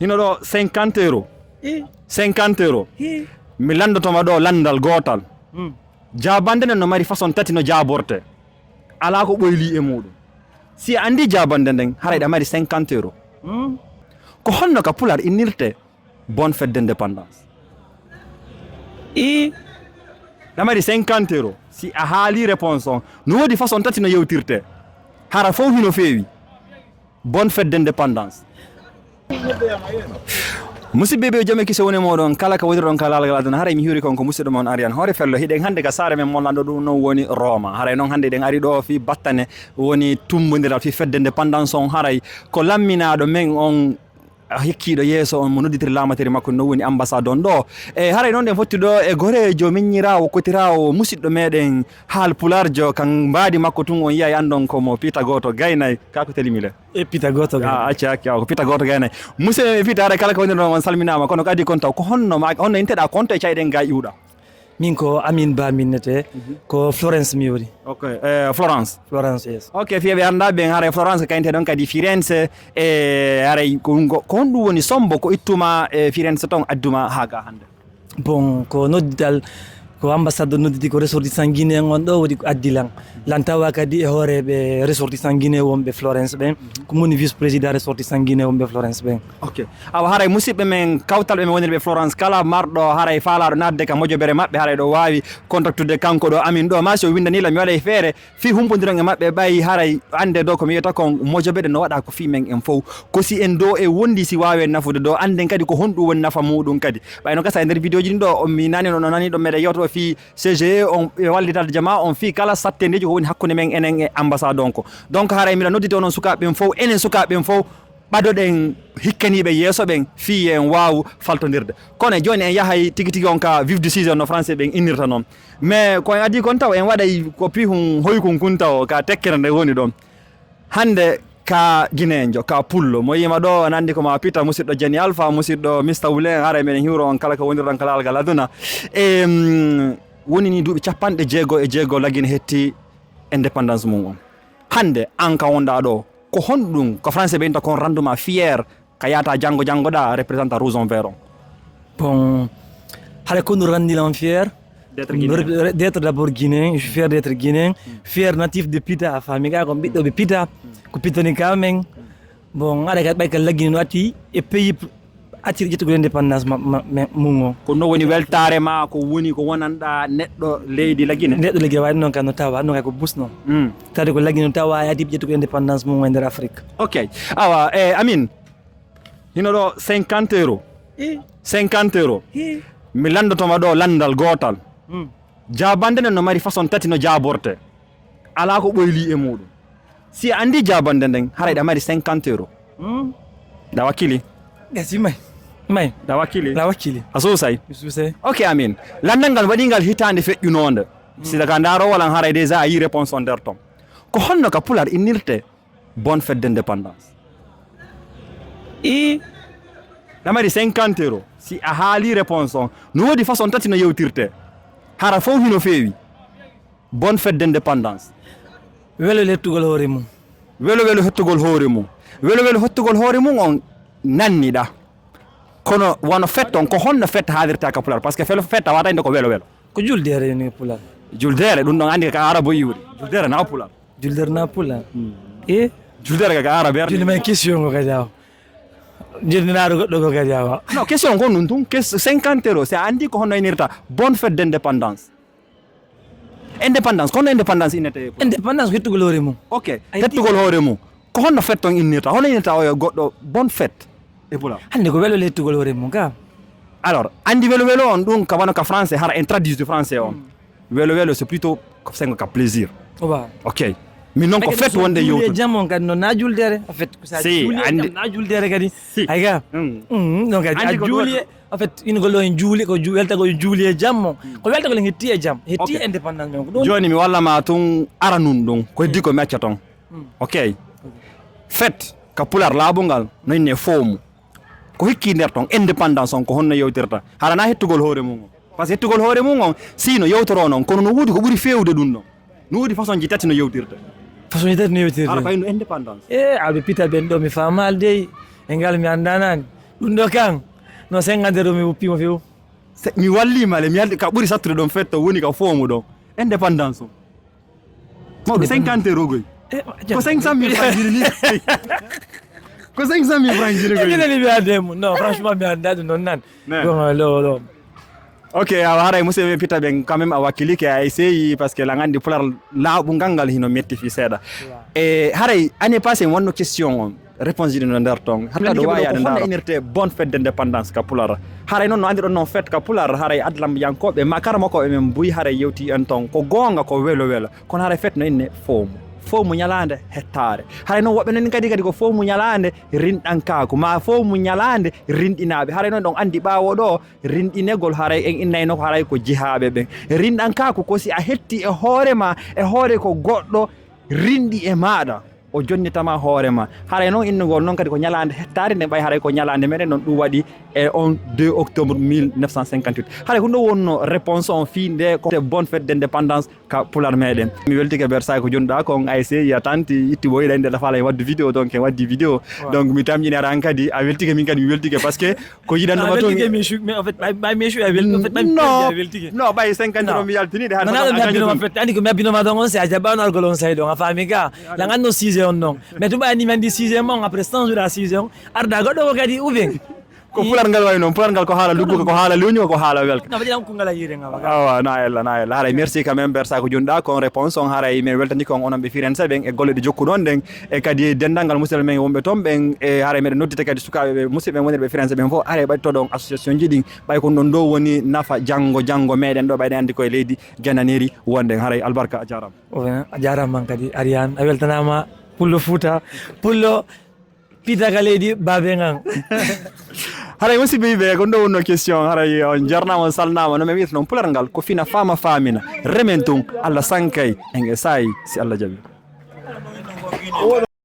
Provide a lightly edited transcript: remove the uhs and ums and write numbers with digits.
hino ɗo 50 euro 50 euro mi landotoma ɗo landal gotal jabande nden no mari façon tati no jaborte ala ko ɓoyli e muɗum si a andi jabande nden haray ɗa mari 50 euro ko honno ka pular innirte bonne fête d'indépendance ɗa mari 50 euro si a haali réponse on no wodi façon tati no yewtirte hara fof hino feewi bonne fête d'indépendance musidɓe ɓe joome kise woni moɗon kala ka woni ɗon kala algal aduna haray mi hiiri kon ko musidɗo mon ariane hoore fello hiɗen hannde ka saare men mollanɗo ɗum noon woni Roma haray noon hannde ɗen ari ɗo fi battane woni tumbodiral fi fête d'indépendance on haray ko lamminaɗo men on hikkiɗo yeeso on mo nodditiri laamateri makko no woni ambassade on ɗo e haray noon ɗen fotti ɗo e gorejo miññirawo kotirawo musidɗo meɗen haal pularjo kan mbaadi makko tun on yiyay andon komo Pita goto gaynay kako telimile e Pita goto acci hakki ko Pita goto gaynay musidɗo Pita haray kala ko woni ɗon on salminama kono ko adi kon taw ko honno inteɗa konto e cayɗen ga iwɗa min ko Amine Bah minnete ko Florence mi woni Florence yes ok fiyeɓe anndaɓe haray Florence kayinte ɗon kadi FIRENZE e haray ko honɗum woni sombo ko ittuma e FIRENZE ton adduma ha ga hannde bon ko noddidal ko ambassade noddidi ko ressortissant guinéen on ɗo waɗi ko addilan lantawa kadi e hooreɓe ressortissant guinéen wonɓe Florence ɓen ko moni vice président ressortissant guinéen wonɓe Florence ɓen ok awa haray musidɓe men kawtalɓe men wonirɓe Florence kala marɗo haray faalaɗo nadde ka moƴoɓere maɓɓe haray ɗo wawi contactude kanko ɗo Amine ɗo masi o windanila mi waɗa e feere fi humpodiron e maɓɓe ɓayi haray ande ɗo komi wiyata kon moƴoɓeɗe no waɗa ko fi men en fof kosi en ɗo e wondi si wawi en nafude ɗo anden kadi ko honɗum woni nafa muɗum kadi ɓayno gasa e nder vidéo ji ɗin ɗo mi nani no nani ɗo meɗe yewtoɗo fi CGE on wallitate jama on fi kala sattendeji ko woni hakkude men enen e ambassade on ko donc haray mbiɗa noddite onon sukaɓeɓen fof enen sukaɓeɓen fof ɓadoɗen hikkaniɓe yeeso ɓen fi en waw faltodirde kono joni en yahay tigui tigui on ka vif du sujet no français ɓen innirta noon mais ko en adi kon taw en waɗay ko pihum hoykum kun taw ka tekkere nde woni ɗon hande ka guinéenjo ka pullo mo yima ɗo an andi koma Pita musidɗo Jeni Alpha musidɗo Mr Woulen haray meɗen hiwro on kala ko wonirɗon kala algal aduna e woni ni duuɓi 56 laggine hetti indépendance mum on hande an ka wonɗa ɗo ko honɗum ko français ɓe inta kon rendement fier ka yata janggoɗa représentant rouge on vert on bon haɗa ko ɗum randilan fier d'être d'abord guinéen je suis fier d'être guinéen fier natif de Pita a faami ga ko ɓiɗɗoɓe Pita ko pittani kamen bon aɗa kadi ɓay ka laggini no atti e pays attiri ƴettugol indépendance mum o ko no woni weltare ma ko woni ko wonanɗa neɗɗo leydi laggine neɗɗo leydi waɗi noon ka no tawa noon kay ko busno tawde ko laggini no tawa e adiɓe ƴettugol indépendance mum e nder Afrique ok awa Amine hino ɗo 50 euro 50 euro mi landotoma ɗo landal gotal jabande nden no mari façon tati no jaborte ala ko ɓoyli e muɗum si a andi jabande nden haray ɗa mari 50 euro ɗa wakkili gasi may ɗa wakkili la wakkili a susay susay ok Amine landal ngal waɗingal hitande feƴƴunode sida ka ndarowalan haray déjà a yi réponse on nder ton ko honno ka pular innirte bonne fête d'indépendance ɗa mari 50 euro si a haali réponse on no wodi façon tati no yewtirte hara fof hino feewi bonne fête d'indépendance welo lettugol hoore mum welo hettugol hoore mum welo hettugol hoore mum on nanniɗa kono wono fête on ko honno fête haalirta ka pular par ce que fête a wata inde ko welo ko juldere ni pular juldere ɗum ɗon andi ka arabo yiwri juldere na pular juldere na pular e juldere ka arabe julde men question ko kadi awa jirninaɗo goɗɗo ko kadi awa non question ko ɗum tun 50 euro si a andi ko honno innirta bonne fête d'indépendance indépendance kono indépendance innete indépendance ko hettugol hoore mum ok hettugol hoore mum ko honno fête on innirta hono innirta o goɗɗo bonne fête e pular hande ko welo hettugol hoore mum ka alors andi welo on ɗum ka wano ka français hara en traduise français on welo c'est plutôt sengo ka plaisir ok min noon ko fête wonde yewtude jamon kadi noon na juldere en fait ko sa juuli na juldere kadi ayga donc kadi a juuli en fait ingol ɗo en juuli ko welta ko juuli e jammo ko welta ko len hetti e jam hetti indépendance men ko ɗum joni mi wallama tun ara nun ɗum ko heddi ko mecca ton ok fête ka pular laabungal no inne FOMOU ko hikki nder ton indépendance on ko honno yewtirta hara na hettugol hoore mum on par ce que hettugol hoore mum on sino yewtoro noon kono no woodi ko ɓuuri fewde ɗum ɗon no woodi façon ji tati no yewtirta façon ji tati no yewtirta ara fayno indépendance aɓe Pita ɓen ɗo mi famal dey e ngal mi andanani Undo kang. No 50 euro mi uppi mo fiu. Mi walli male mi alde ka buri sattude don fetto woni ka fomu don indépendance mo 50 euro goy ko 500 000 francs ni ko 500 000 francs ni goy non franchement mi andade non nan bon lo ok awara monsieur Pita ben quand même awakili ke ay sey parce que la ngandi pular la bu gangal hino metti fi seda e haray année passée wonno question réponse di no nder ton hatta do waya de ndar inerte bonne fête d'indépendance ka pular haray non no andi don non fête ka pular haray adlam yankobe makara mako e men buy haray yewti en ton ko gonga ko welo kon haray fête no inne fomu nyalande hettare haray non wobbe non kadi ko fomu nyalande rindankaku ma fomu nyalande rindinabe haray non don andi bawo do rindinegol haray en innayno ko haray ko jihabe ben rindankaku ko si a hetti e hoorema e hoore ko goddo rindi e maada o jonnitama hoorema haray non innugol non kadi ko nyalande hettare ne bay haray ko nyalande meden non dum wadi e on 2 octobre 1958 haray ko do wonno réponse on finde ko bonne fête d'indépendance ka pular meden mi weltike bersa ko jonda ko on ASC ya tanti itti boy dande la fala wadde vidéo donc en waddi vidéo donc mi tamjini ran kadi a weltike min kadi mi weltike parce que ko yidan no to mais en fait bay me chou weltike non bay 50 euro mi yaltini de han non en fait andi ko mi abino ma don on se ajaba on golon say don afami ga la ngando 6 non mais tu ba ni mandi 6e mon après 100 jours à 6e arda godo ko kadi ouven ko pular ngal way non pular ngal ko hala luggo ko hala luñu ko hala welka na badiam ko ngala yire ngaba awa na ella haray merci quand même bersa ko jonda ko réponse on haray men weltani ko onon be FIRENZE ben e golle de jokku don den e kadi dendangal musidal men wombe tom ben e haray men noddite kadi sukabe be musidbe wonir be FIRENZE ben fo haray bay to don association jidi bay ko don do woni nafa jango meden do bayde andi ko e leydi gananeri wonde haray albarka ajaram a jaram man kadi arian a weltanama pullo futa pullo Pita galedi babengan haray musi be ko do wonno question haray on jarnama salnama no me wiit non pular ngal ko fina fama famina rementum alla sankay en e say si alla jabi